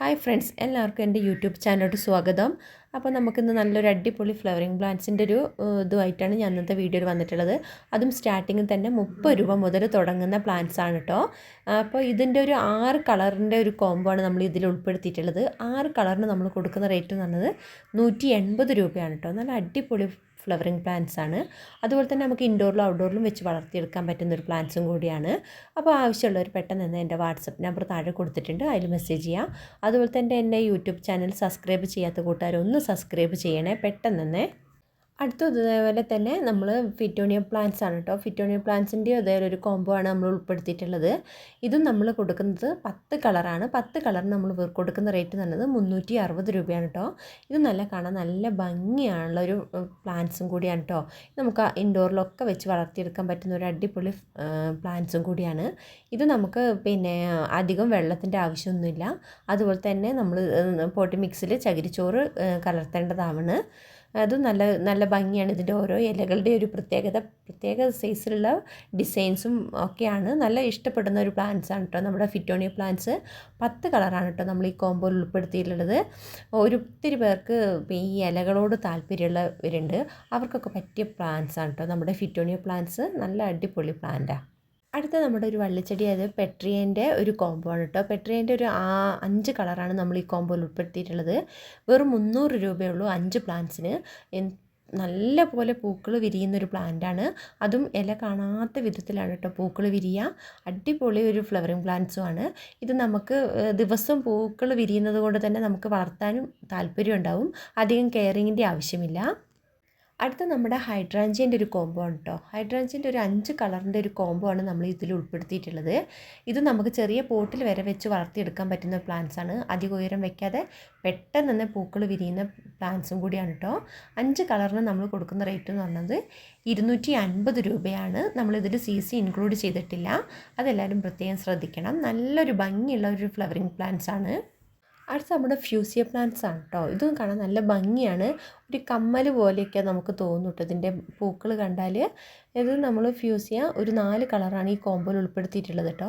Hi friends, എല്ലാവർക്കും എൻ്റെ YouTube ചാനലിലോട്ട് സ്വാഗതം. അപ്പോൾ നമുക്കിന്ന് നല്ലൊരു അടിപൊളി ഫ്ലവറിങ് പ്ലാന്റ്സിൻ്റെ ഒരു ഇതുമായിട്ടാണ് ഞാൻ ഇന്നത്തെ വീഡിയോയിൽ വന്നിട്ടുള്ളത്. അതും സ്റ്റാർട്ടിങ്ങിൽ തന്നെ 30 രൂപ മുതൽ തുടങ്ങുന്ന പ്ലാന്റ്സ് ആണ് കേട്ടോ. അപ്പോൾ ഇതിൻ്റെ ഒരു 6 കളറിൻ്റെ ഒരു കോംബോ ആണ് നമ്മൾ ഇതിൽ ഉൾപ്പെടുത്തിയിട്ടുള്ളത്. 6 കളറിന് നമ്മൾ കൊടുക്കുന്ന റേറ്റ് എന്ന് പറഞ്ഞത് 180 രൂപയാണ് കേട്ടോ. നല്ല അടിപൊളി ഫ്ലവറിങ് പ്ലാന്റ്സ് ആണ്. അതുപോലെ തന്നെ നമുക്ക് ഇൻഡോറിലും ഔട്ട്ഡോറിലും വെച്ച് വളർത്തിയെടുക്കാൻ പറ്റുന്ന ഒരു പ്ലാന്റ്സും കൂടിയാണ്. അപ്പോൾ ആവശ്യമുള്ളവർ പെട്ടെന്ന് തന്നെ എൻ്റെ വാട്സപ്പ് നമ്പർ താഴെ കൊടുത്തിട്ടുണ്ട്, അതിൽ മെസ്സേജ് ചെയ്യാം. അതുപോലെ തന്നെ എൻ്റെ യൂട്യൂബ് ചാനൽ സബ്സ്ക്രൈബ് ചെയ്യാത്ത കൂട്ടുകാരൊന്ന് സബ്സ്ക്രൈബ് ചെയ്യണേ പെട്ടെന്ന് തന്നെ. ഇതേപോലെ തന്നെ നമ്മൾ ഫിറ്റോണിയ പ്ലാന്റ്സ് ആണ് കേട്ടോ. ഫിറ്റോണിയ പ്ലാന്റ്സിൻ്റെ അതേപോലെ ഒരു കോംബോ ആണ് നമ്മൾ ഉൾപ്പെടുത്തിയിട്ടുള്ളത്. ഇതും നമ്മൾ കൊടുക്കുന്നത് 10 കളറാണ്. 10 കളറിന് നമ്മൾ കൊടുക്കുന്ന റേറ്റ് എന്നുള്ളത് 360 രൂപയാണ് കേട്ടോ. ഇത് കാണാൻ നല്ല ഭംഗിയാണുള്ള ഒരു പ്ലാന്റ്സും കൂടിയാണ് കേട്ടോ. നമുക്ക് ഇൻഡോറിലൊക്കെ വെച്ച് വളർത്തിയെടുക്കാൻ പറ്റുന്ന ഒരു അടിപൊളി പ്ലാന്റ്സും കൂടിയാണ്. ഇത് നമുക്ക് അധികം വെള്ളത്തിൻ്റെ ആവശ്യമൊന്നുമില്ല. അതുപോലെ തന്നെ നമ്മൾ പോട്ടി മിക്സിൽ ചകിരിച്ചോറ് കലർത്തേണ്ടതാണ്. അതും നല്ല ഭംഗിയാണ്. ഇതിൻ്റെ ഓരോ ഇലകളുടെ ഒരു പ്രത്യേക സൈസിലുള്ള ഡിസൈൻസും ഒക്കെയാണ്. നല്ല ഇഷ്ടപ്പെടുന്ന ഒരു പ്ലാന്റ്സ് ആണ് കേട്ടോ നമ്മുടെ ഫിറ്റോണിയ പ്ലാന്റ്സ്. 10 കളറാണ് കേട്ടോ നമ്മൾ ഈ കോമ്പോയിൽ ഉൾപ്പെടുത്തിയിട്ടുള്ളത്. ഒത്തിരി പേർക്ക് ഈ ഇലകളോട് താല്പര്യമുള്ളവരുണ്ട്. അവർക്കൊക്കെ പറ്റിയ പ്ലാന്റ്സ് ആണ് കേട്ടോ നമ്മുടെ ഫിറ്റോണിയ പ്ലാന്റ്സ്. നല്ല അടിപൊളി പ്ലാന്റാണ്. അടുത്ത നമ്മുടെ ഒരു വള്ളിച്ചെടി, അത് പെട്രിയൻ്റെ ഒരു കോംബോ ആണ് കേട്ടോ. പെട്രിയൻ്റെ ഒരു 5 കളറാണ് നമ്മൾ ഈ കോംബോയിൽ ഉൾപ്പെടുത്തിയിട്ടുള്ളത്. വെറും 300 രൂപയുള്ളൂ 5 പ്ലാന്റ്സിന്. നല്ല പോലെ പൂക്കൾ വിരിയുന്നൊരു പ്ലാന്റാണ്. അതും ഇല കാണാത്ത വിധത്തിലാണ് കേട്ടോ പൂക്കൾ വിരിയുക. അടിപൊളി ഒരു ഫ്ലവറിങ് പ്ലാന്റ്സും ആണ്. ഇത് നമുക്ക് ദിവസം പൂക്കൾ വിരിയുന്നത് കൊണ്ട് തന്നെ നമുക്ക് വളർത്താനും താല്പര്യം ഉണ്ടാവും. അധികം കെയറിങ്ങിൻ്റെ ആവശ്യമില്ല. അടുത്ത നമ്മുടെ ഹൈഡ്രാഞ്ചിയൻ്റെ ഒരു കോംബോ ആണ് കേട്ടോ. ഹൈഡ്രാഞ്ചിയൻ്റെ ഒരു 5 കളറിൻ്റെ ഒരു കോംബോ ആണ് നമ്മൾ ഇതിൽ ഉൾപ്പെടുത്തിയിട്ടുള്ളത്. ഇത് നമുക്ക് ചെറിയ പോട്ടിൽ വരെ വെച്ച് വളർത്തിയെടുക്കാൻ പറ്റുന്ന പ്ലാന്റ്സ് ആണ്. അധികം ഉയരം വയ്ക്കാതെ പെട്ടെന്ന് തന്നെ പൂക്കൾ വിരിയുന്ന പ്ലാന്റ്സും കൂടിയാണ് കേട്ടോ. 5 കളറിന് നമ്മൾ കൊടുക്കുന്ന റേറ്റ് എന്ന് പറഞ്ഞത് 250 രൂപയാണ്. നമ്മളിതിൽ CC ഇൻക്ലൂഡ് ചെയ്തിട്ടില്ല. അതെല്ലാവരും പ്രത്യേകം ശ്രദ്ധിക്കണം. നല്ലൊരു ഭംഗിയുള്ള ഒരു ഫ്ലവറിങ് പ്ലാന്റ്സ് ആണ്. അടുത്ത നമ്മുടെ ഫ്യൂസിയ പ്ലാന്റ്സ് ആണ് കേട്ടോ. ഇതും കാണാൻ നല്ല ഭംഗിയാണ്. ഒരു കമ്മൽ പോലെയൊക്കെ നമുക്ക് തോന്നും കേട്ടോ ഇതിൻ്റെ പൂക്കൾ കണ്ടാൽ. ഇത് നമ്മൾ ഫ്യൂസിയ ഒരു 4 കളറാണ് ഈ കോമ്പോയിൽ ഉൾപ്പെടുത്തിയിട്ടുള്ളത് കേട്ടോ.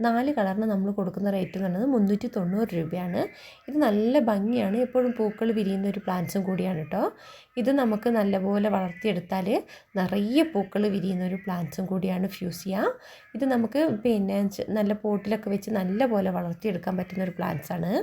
4 കളറിന് നമ്മൾ കൊടുക്കുന്ന റേറ്റ് എന്ന് പറയുന്നത് 390 രൂപയാണ്. ഇത് നല്ല ഭംഗിയാണ്. എപ്പോഴും പൂക്കൾ വിരിയുന്ന ഒരു പ്ലാന്റ്സും കൂടിയാണ് കേട്ടോ. ഇത് നമുക്ക് നല്ലപോലെ വളർത്തിയെടുത്താൽ നിറയെ പൂക്കൾ വിരിയുന്ന ഒരു പ്ലാന്റ്സും കൂടിയാണ് ഫ്യൂസിയ. ഇത് നമുക്ക് നല്ല പോട്ടിലൊക്കെ വെച്ച് നല്ല പോലെ വളർത്തിയെടുക്കാൻ പറ്റുന്ന ഒരു പ്ലാന്റ്സ് ആണ്.